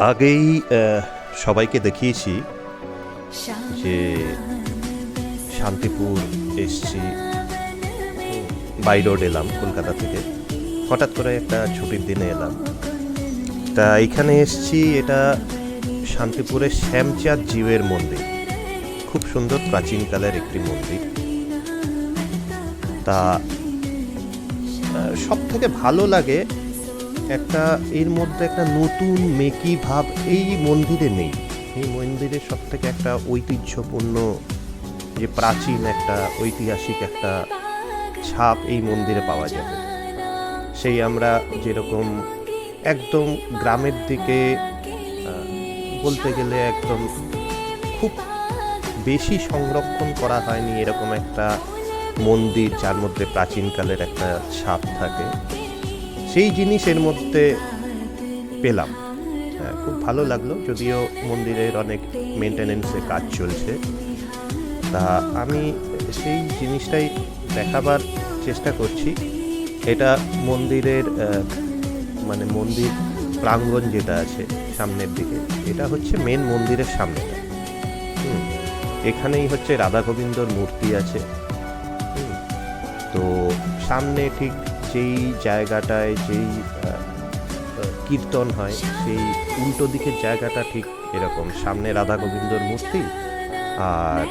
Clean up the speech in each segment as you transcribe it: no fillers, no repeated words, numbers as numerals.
আগেই সবাইকে দেখিয়েছি যে শান্তিপুর এসছি, বাই রোড এলাম কলকাতা থেকে। হঠাৎ করে একটা ছুটির দিনে এলাম, তা এখানে এসছি। এটা শান্তিপুরের শ্যামচাঁদ জীবের মন্দির, খুব সুন্দর প্রাচীনকালের একটি মন্দির। তা সব থেকে ভালো লাগে একটা এর মধ্যে একটা নতুন মেকি ভাব এই মন্দিরে নেই। এই মন্দিরের সব থেকে একটা ঐতিহ্যপূর্ণ যে প্রাচীন একটা ঐতিহাসিক একটা ছাপ এই মন্দিরে পাওয়া যাবে। সেই আমরা যেরকম একদম গ্রামের দিকে বলতে গেলে একদম খুব বেশি সংরক্ষণ করা হয়নি এরকম একটা মন্দির যার মধ্যে প্রাচীনকালের একটা ছাপ থাকে, সেই জিনিস এর মধ্যে পেলাম। খুব ভালো লাগলো, যদিও মন্দিরের অনেক মেনটেনেন্সের কাজ চলছে। তা আমি সেই জিনিসটাই দেখাবার চেষ্টা করছি। এটা মন্দিরের মানে মন্দির প্রাঙ্গণ যেটা আছে সামনের দিকে, এটা হচ্ছে মেন মন্দিরের সামনেটা। এখানেই হচ্ছে রাধা গোবিন্দর মূর্তি আছে। তো সামনে ঠিক যেই জায়গাটায় যেই কীর্তন হয় সেই উল্টো দিকের জায়গাটা ঠিক এরকম, সামনে রাধা গোবিন্দর মূর্তি। আর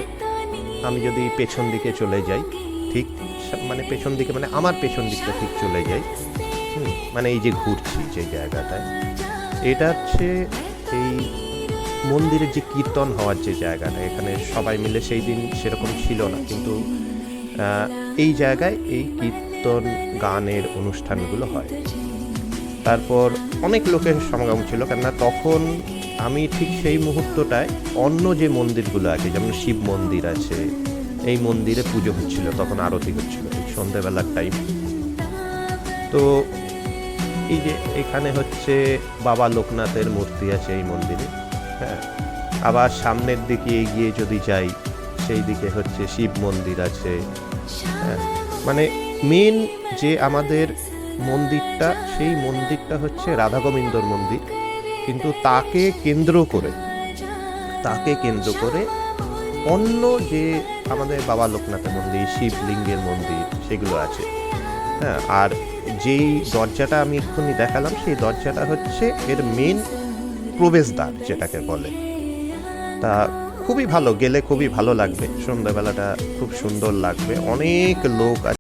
আমি যদি পেছন দিকে চলে যাই, ঠিক মানে পেছন দিকে মানে আমার পেছন দিকটা ঠিক চলে যাই, মানে এই যে ঘুরছি যে জায়গাটায়, এটা হচ্ছে এই মন্দিরের যে কীর্তন হওয়ার যে জায়গাটা। এখানে সবাই মিলে সেই দিন সেরকম ছিল না, কিন্তু এই জায়গায় এই কীর্তন গানের অনুষ্ঠানগুলো হয়। তারপর অনেক লোকের সমাগম ছিল, কেননা তখন আমি ঠিক সেই মুহূর্তটায় অন্য যে মন্দিরগুলো আছে, যেমন শিব মন্দির আছে, এই মন্দিরে পুজো হচ্ছিল, তখন আরতি হচ্ছিল ঠিক সন্ধ্যেবেলার টাইম। তো এই যে এখানে হচ্ছে বাবা লোকনাথের মূর্তি আছে এই মন্দিরে। হ্যাঁ, আবার সামনের দিকে এগিয়ে যদি যাই, সেই দিকে হচ্ছে শিব মন্দির আছে। হ্যাঁ, মানে মেন যে আমাদের মন্দিরটা, সেই মন্দিরটা হচ্ছে রাধা গোবিন্দর মন্দির, কিন্তু তাকে কেন্দ্র করে অন্য যে আমাদের বাবা লোকনাথের মন্দির, শিবলিঙ্গের মন্দির, সেগুলো আছে। হ্যাঁ, আর যেই দরজাটা আমি এক্ষুনি দেখালাম, সেই দরজাটা হচ্ছে এর মেন প্রবেশদ্বার যেটাকে বলে। তা খুবই ভালো, গেলে খুবই ভালো লাগবে, সন্ধ্যাবেলাটা খুব সুন্দর লাগবে। অনেক লোক